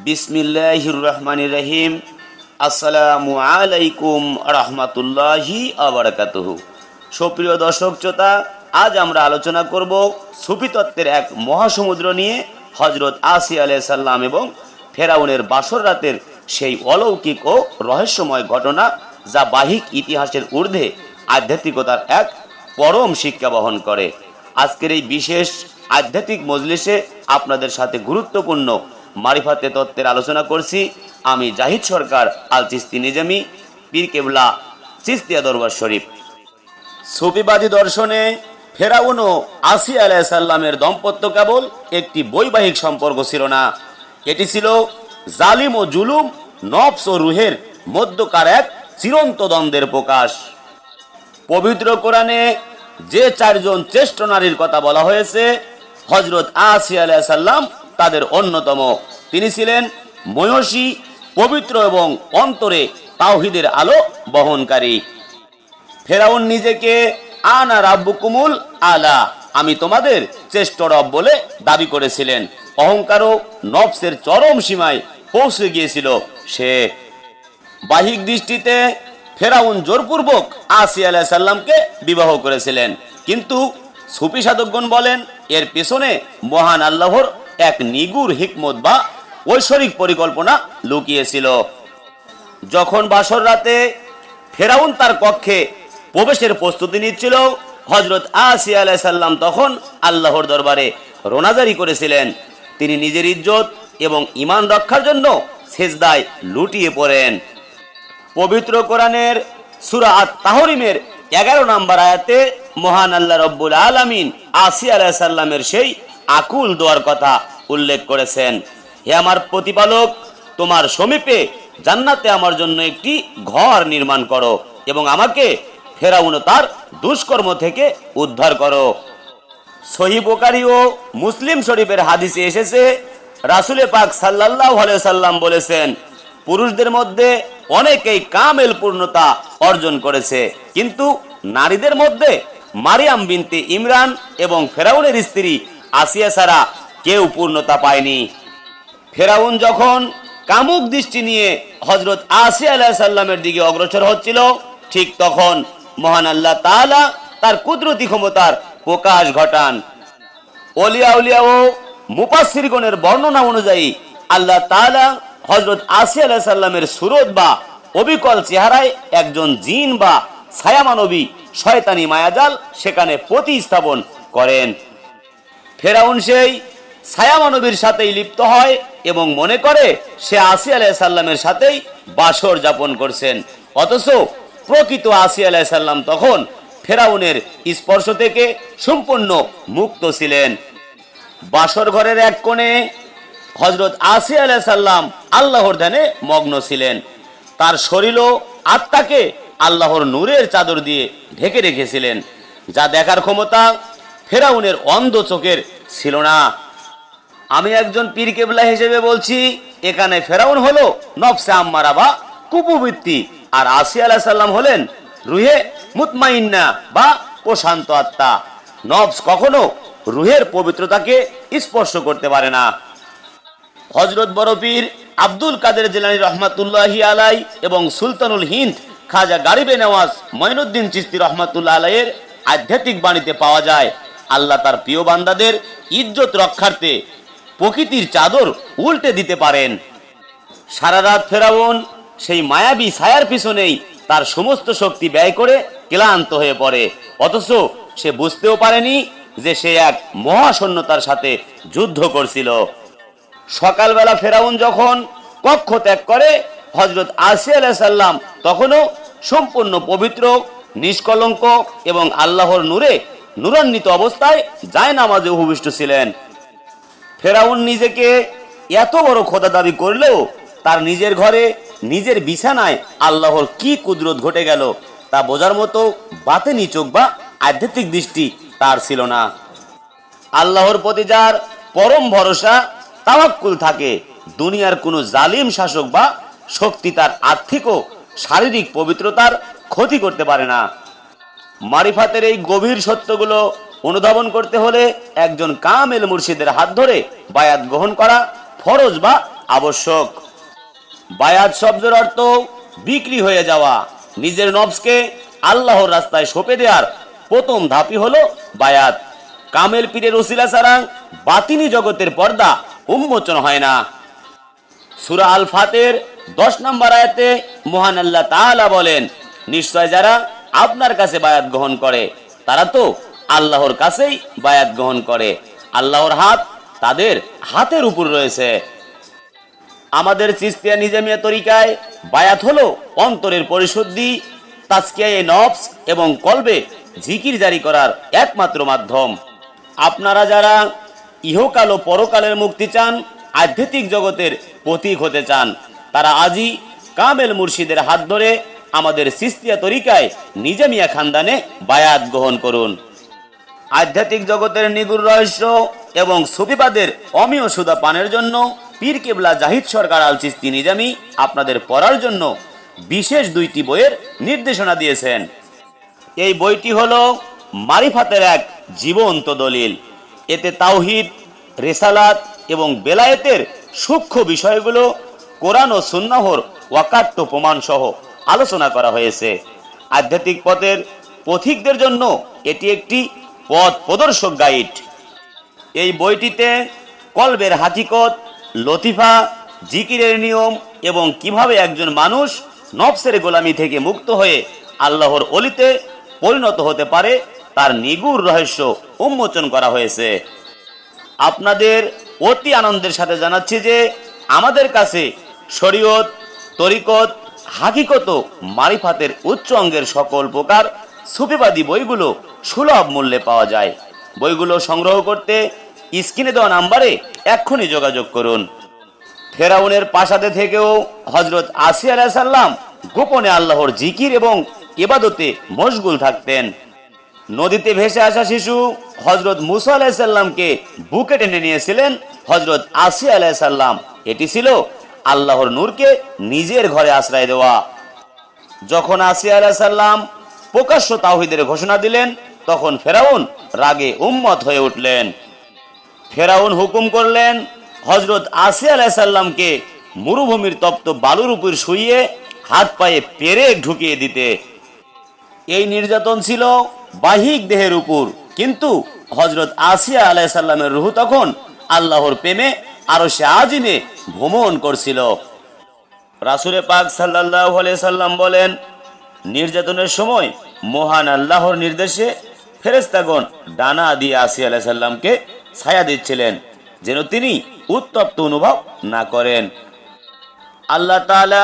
বিসমিল্লাহির রহমানির রহিম। আসসালামু আলাইকুম রহমতুল্লাহি আবরাকাতুহু। সুপ্রিয় দর্শক শ্রোতা, আজ আমরা আলোচনা করব সুফি তত্ত্বের এক মহাসমুদ্র নিয়ে। হজরত আসিয়া আলাইহিস সালাম এবং ফেরাউনের বাসর রাতের সেই অলৌকিক ও রহস্যময় ঘটনা, যা বাহিক ইতিহাসের ঊর্ধ্বে আধ্যাত্মিকতার এক পরম শিক্ষা বহন করে। আজকের এই বিশেষ আধ্যাত্মিক মজলিসে আপনাদের সাথে গুরুত্বপূর্ণ মারিফাতে তত্ত্বের আলোচনা করছি আমি জাহিদ সরকার আল চিস্তি নিজামি, পীর কেবলা, চিস্তিয়া দরবার শরীফ। সুফিবাদী দর্শনে ফেরাউন ও আসিয়া আলাইহিস সালামের দাম্পত্য কেবল একটি বৈবাহিক সম্পর্ক ছিল না, এটি ছিল জালিম ও জুলুম, নফস ও রুহের মধ্যকার এক চিরন্ত দ্বন্দ্বের প্রকাশ। পবিত্র কোরআনে যে চারজন শ্রেষ্ঠ নারীর কথা বলা হয়েছে, হজরত আসিয়া আলাইহিস সালাম তাদের অন্যতম। তিনি ছিলেন মহিষী, পবিত্র এবং অন্তরে তাওহীদের আলো বহনকারী। ফেরাউন নিজেকে আনা রাব্বুকুমুল আলা, আমি তোমাদের শ্রেষ্ঠ রব বলে দাবি করেছিলেন। অহংকার ও নফসের চরম সীমায় পৌঁছে গিয়েছিল সে। বাহিক দৃষ্টিতে ফেরাউন জোরপূর্বক আসিয়া আলাইহিস সালামকে বিবাহ করেছিলেন, কিন্তু সুফি সাধকগণ বলেন এর পেছনে মহান আল্লাহর এক নিগুর হিকমত বা ঐশ্বরিক পরিকল্পনা লুকিয়েছিল। যখন বাসর রাতে ফেরাউন তার কক্ষে প্রবেশের প্রস্তুতি নিচ্ছিল, হজরত আসিয়া আলাইহিস সালাম তখন আল্লাহর দরবারে রোনাজারি করেছিলেন। তিনি নিজের ইজ্জত এবং ঈমান রক্ষার জন্য সেজদায় লুটিয়ে পড়েন। পবিত্র কোরআনের সূরা আত-তাহরিমের 11 নম্বর আয়াতে মহান আল্লাহ রব্বুল আলামিন আসিয়া আলাইহিস সালামের সেই আকুল দোয়ার কথা উল্লেখ করেছেন। হে আমার প্রতিপালক, তোমার সমীপে জান্নাতে আমার জন্য একটি ঘর নির্মাণ করো এবং আমাকে ফেরাউন তার দুষ্কর্ম থেকে উদ্ধার করো। সহিহ বুখারী ও মুসলিম শরীফের হাদিসে এসেছে, রাসূল পাক সাল্লাল্লাহু আলাইহি সাল্লাম বলেছেন, পুরুষদের মধ্যে অনেকেই কামেল পূর্ণতা অর্জন করেছে, কিন্তু নারীদের মধ্যে মারিয়াম বিনতে ইমরান এবং ফেরাউনের স্ত্রী আসিয়া ছাড়া কেউ পূর্ণতা পায়নি। ফেরাউন যখন কামুক দৃষ্টি নিয়ে হজরত আসিয়া আলাইহিস সালামের দিকে অগ্রসর হচ্ছিল, ঠিক তখন মহান আল্লাহ তাআলা তার কুদরতি ক্ষমতার প্রকাশ ঘটান। ওলিয়া ও মুফাসসিরগণের বর্ণনা অনুযায়ী আল্লাহ তাআলা হজরত আসিয়া আলাইহিস সালামের সুরত বা অবিকল চেহারায় একজন জিন বা ছায়ামানবী শয়তানি মায়াজাল সেখানে প্রতিস্থাপন করেন। ফেরাউন সেই ছায়ামানবীর সাথেই লিপ্ত হয় এবং মনে করে সে আসিয়া আলাইহিস সালামের সাথেই বাসর যাপন করছেন, অথচ প্রকৃত আসিয়া আলাইহিস সালাম তখন ফেরাউনের স্পর্শ থেকে সম্পূর্ণ মুক্ত ছিলেন। বাসর ঘরের এক কোণে হজরত আসিয়া আলাইহিস সালাম আল্লাহর ধ্যানে মগ্ন ছিলেন। তার শরীর ও আত্মাকে আল্লাহর নূরের চাদর দিয়ে ঢেকে রেখেছিলেন, যা দেখার ক্ষমতা ফেরাউনের অন্ধ চোখের ছিল না। আমি একজন পীর কেবলা হিসেবে বলছি, এখানে ফেরাউন হলো নফসে আম্মারা বা কুপবৃত্তি, আর আসিয়া আলাইহিস সালাম হলেন রুহে মুতমাইন্না বা প্রশান্ত আত্মা। নফস কখনো রুহের পবিত্রতাকে স্পর্শ করতে পারে না। হযরত বড় পীর আব্দুল কাদের জিলানী রহমাতুল্লাহি আলাই এবং সুলতানুল হিন্দ খাজা গারিবে নওয়াজ মঈনুদ্দিন চিশতি রহমাতুল্লাহ আলাইয়ের আধ্যাত্মিক বাণীতে পাওয়া যায়, আল্লাহ তার প্রিয় বান্দাদের ইজ্জত রক্ষার্থে প্রকৃতির চাদর উল্টে দিতে পারেন। সারা রাত ফেরাউন সেই মায়াবী ছায়ার পিছনেই তার সমস্ত শক্তি ব্যয় করে ক্লান্ত হয়ে পড়ে, অথচ সে বুঝতেও পারেনি যে সে এক মহাশূন্যতার সাথে যুদ্ধ করছিল। সকালবেলা ফেরাউন যখন কক্ষ ত্যাগ করে, হজরত আসিয়া আলাইহিস সালাম তখনও সম্পূর্ণ পবিত্র, নিষ্কলঙ্ক এবং আল্লাহর নূরে নূরান্বিত অবস্থায় জায়নামাজে উপবিষ্ট ছিলেন। ফেরাউন নিজেকে এত বড় খোদা দাবি করলেও তার নিজের ঘরে, নিজের বিছানায় আল্লাহর কি কুদরত ঘটে গেল তা বোঝার মতো বাতেনি চোখ বা আধ্যাত্মিক দৃষ্টি তার ছিল না। আল্লাহর প্রতি যার পরম ভরসা, তাওয়াক্কুল থাকে, দুনিয়ার কোনো জালিম শাসক বা শক্তি তার আর্থিক ও শারীরিক পবিত্রতার ক্ষতি করতে পারে না। মারিফাতের এই গভীর সত্যগুলো অনুধাবন করতে হলে একজন কামেল মুর্শিদের হাত ধরে বায়াত গ্রহণ করা ফরজ বা আবশ্যক। বায়াত শব্দের অর্থ বিক্রি হয়ে যাওয়া। নিজের নফসকে আল্লাহর রাস্তায় সঁপে দেওয়ার প্রথম ধাপই হলো বায়াত। কামেল পীরের ওসিলা ছাড়া বাতিনি জগতের পর্দা উন্মোচন হয় না। সূরা আল ফাতের 10 নম্বর আয়াতে মহান আল্লাহ তাআলা বলেন, নিশ্চয় যারা আপনার কাছে বায়াত গ্রহণ করে তারা তো আল্লাহর কাছেই বায়াত গ্রহণ করে, আল্লাহর হাত তাদের হাতের উপর রয়েছে। আমাদের চিশতিয়া নিজামিয়া তরিকায় বায়াত হলো অন্তরের পরিশুদ্ধি, তাজকিয়ায়ে নফস এবং কলবে জিকির জারি করার একমাত্র মাধ্যম। আপনারা যারা ইহকাল ও পরকালের মুক্তি চান, আধ্যাত্মিক জগতের প্রতীক হতে চান, তারা আজই কামেল মুর্শিদের হাত ধরে আমাদের চিশতিয়া তরিকায় নিজামিয়া খানদানে বায়াত গ্রহণ করুন। আধ্যাত্মিক জগতের নিগুড় রহস্য এবং সুফিবাদের অমীয় সুধা পানের জন্য পীর কেবলা জাহিদ সরকার আল চিশতি নিজামী আপনাদের পড়ার জন্য বিশেষ 2টি বইয়ের নির্দেশনা দিয়েছেন। এই বইটি হলো মারিফাতের এক জীবন্ত দলিল। এতে তাওহিদ, রিসালাত এবং বেলায়েতের সূক্ষ্ম বিষয়গুলো কোরআন ও সুন্নাহর ওয়াকাট্য প্রমাণ সহ আলোচনা করা হয়েছে। আধ্যাত্মিক পথের পথিকদের জন্য এটি একটি পথ প্রদর্শক গাইড। এই বইটিতে কলবের হাকিকত, লতিফা, জিকিরের নিয়ম এবং কিভাবে একজন মানুষ নফসের গোলামি থেকে মুক্ত হয়ে আল্লাহর অলিতে পরিণত হতে পারে তার নিগুড় রহস্য উন্মোচন করা হয়েছে। আপনাদের অতি আনন্দের সাথে জানাচ্ছি যে আমাদের কাছে শরীয়ত, তরিকত, হাকিকত ও মারিফাতের উচ্চ অঙ্গের সকল প্রকার সুফিবাদী বইগুলো সুলভ মূল্যে পাওয়া যায়। বইগুলো সংগ্রহ করতে স্ক্রিনে দেওয়া নাম্বারে এক্ষুনি যোগাযোগ করুন। ফেরাউনের প্রাসাদে থেকেও হযরত আসিয়া আলাইহিস সালাম গোপনে আল্লাহর জিকির এবং ইবাদতে মশগুল থাকতেন। নদীতে ভেসে আসা শিশু হযরত মুসা আলাইহিস সালামকে বুকে টেনে নিয়েছিলেন হযরত আসিয়া আলাইহিস সালাম। এটি ছিল আল্লাহর নূরকে নিজের ঘরে আশ্রয় দেওয়া। যখন আসিয়া আলাইহিস সালাম প্রকাশ্য তাওহীদের ঘোষণা দিলেন তখন ফেরাউন রাগে উম্মত হয়ে উঠলেন। ফেরাউন হুকুম করলেন হযরত আসিয়া আলাইহিস সালামকে মরুভূমির তপ্ত বালুর উপর শুইয়ে হাত পায়ে পেরেক ঢুকিয়ে দিতে। এই নির্যাতন ছিল বাহিক দেহের উপর, কিন্তু হযরত আসিয়া আলাইহিস সালামের রূহ তখন আল্লাহর প্রেমে আরশে আজিমে ভ্রমণ করছিল। রাসূল পাক সাল্লাল্লাহু আলাইহি সাল্লাম বলেন, নির্যাতনের সময় মহান আল্লাহর নির্দেশে ফেরেশতাগণ ডানা দিয়ে আসিয়া আলাইহিস সালামকে ছায়া দিচ্ছিলেন যেন তিনি উত্তপ্ত অনুভব না করেন। আল্লাহ তাআলা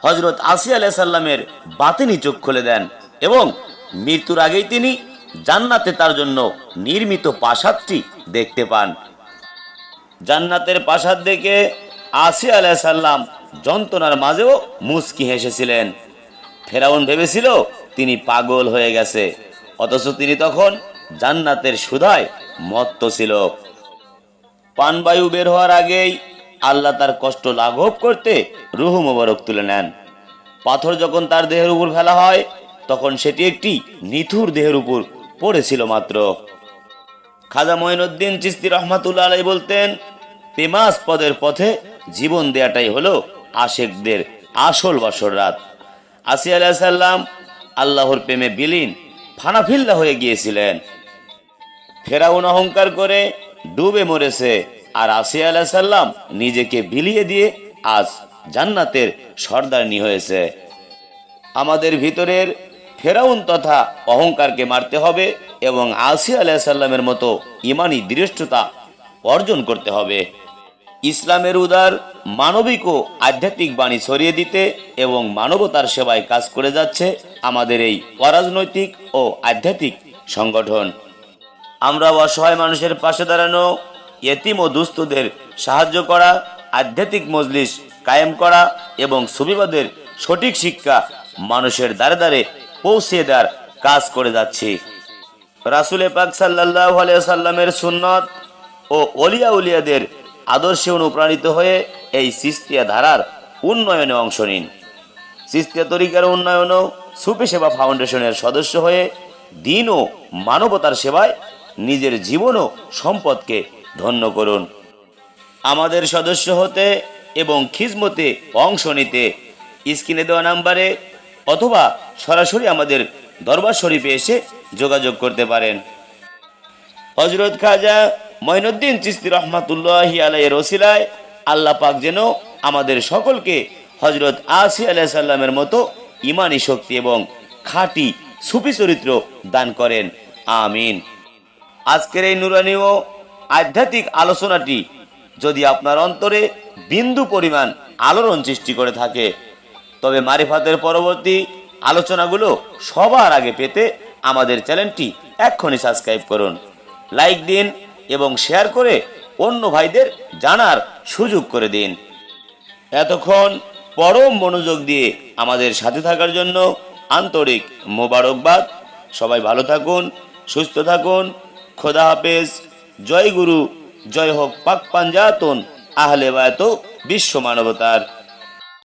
হযরত আসিয়া আলাইহিস সালামের বাতিনি চোখ খুলে দেন এবং মৃত্যুর আগেই তিনি জান্নাতে তার জন্য নির্মিত প্রাসাদটি দেখতে পান। জান্নাতের প্রাসাদ দেখে আসিয়া আলাইহিস সালাম যন্ত্রণার মাঝেও মুচকি হেসেছিলেন। ফেরাউন ভেবেছিল তিনি পাগল হয়ে গেছে, অথচ তিনি তখন জান্নাতের সুধায় মত্ত ছিল। প্রাণবায়ু বের হওয়ার আগেই আল্লাহ তার কষ্ট লাঘব করতে রূহ মোবারক তুলে নেন। পাথর যখন তার দেহের উপর ফেলা হয় তখন সেটি একটি নিথুর দেহের উপর পড়েছিল মাত্র। খাজা মঈনুদ্দিন চিশতি রহমাতুল্লাহ আলাইহি বলতেন, প্রেমাস্পদের পথে জীবন দেয়াটাই হলো আশেকদের আসল বাসর রাত। আসিয়া আলাইহিস সালাম আল্লাহর প্রেমে বিলীন ফানাফিল্লা হয়ে গিয়েছিলেন। ফেরাউন অহংকার করে ডুবে মরেছে, আর আসিয়া আলাইহিস সালাম নিজেকে বিলিয়ে দিয়ে আজ জান্নাতের সর্দারনি হয়েছে। আমাদের ভিতরের ফেরাউন তথা অহংকারকে মারতে হবে এবং আসিয়া আলাইহিস সালামের মতো ঈমানি দৃঢ়তা অর্জন করতে হবে। ইসলামের উদার মানবিক ও আধ্যাত্মিক বাণী ছড়িয়ে দিতে এবং মানবতার সেবায় কাজ করে যাচ্ছে আমাদের এই অরাজনৈতিক ও আধ্যাত্মিক সংগঠন। আমরা অসহায় মানুষের পাশে দাঁড়ানো, ইতিম ও দুস্থদের সাহায্য করা, আধ্যাত্মিক মজলিস কায়েম করা এবং সুফিবাদের সঠিক শিক্ষা মানুষের দ্বারে দ্বারে পৌঁছে দেওয়ার কাজ করে যাচ্ছি। রাসূল পাক সাল্লাল্লাহু আলাইহি সাল্লামের সুন্নত ও ওলিয়া উলিয়াদের আদর্শে অনুপ্রাণিত হয়ে এই চিশতিয়া ধারার উন্নয়নে অংশ নিন। চিশতিয়া তরিকার উন্নয়ন ও সুফি সেবা ফাউন্ডেশনের সদস্য হয়ে দিন ও মানবতার সেবায় নিজের জীবন ও সম্পদকে ধন্য করুন। আমাদের সদস্য হতে এবং খিজমতে অংশ নিতে স্ক্রিনে দেওয়া নাম্বারে অথবা সরাসরি আমাদের দরবার শরীফে এসে যোগাযোগ করতে পারেন। হযরত খাজা মঈনুদ্দিন চিশতি রহমাতুল্লাহি আলাইহির ওসিলায় আল্লাহ পাক যেন আমাদের সকলকে হযরত আসি আলাইহিস সালামের মতো ঈমানি শক্তি এবং খাঁটি সুফি চরিত্র দান করেন, আমিন। আজকের এই নুরানি ও আধ্যাত্মিক আলোচনাটি যদি আপনার অন্তরে বিন্দু পরিমাণ আলোড়ন সৃষ্টি করে থাকে, তবে মারিফাতের পরবর্তী আলোচনাগুলো সবার আগে পেতে আমাদের চ্যানেলটি এক্ষুনি সাবস্ক্রাইব করুন, লাইক দিন এবং শেয়ার করে অন্য ভাইদের জানার সুযোগ করে দিন। এতক্ষণ পরম মনোযোগ দিয়ে আমাদের সাথে থাকার জন্য আন্তরিক মোবারকবাদ। সবাই ভালো থাকুন, সুস্থ থাকুন। খোদা হাফেজ। জয় গুরু, জয় হোক পাক পাঞ্জাতন আহলে বায়াত বিশ্ব মানবতার।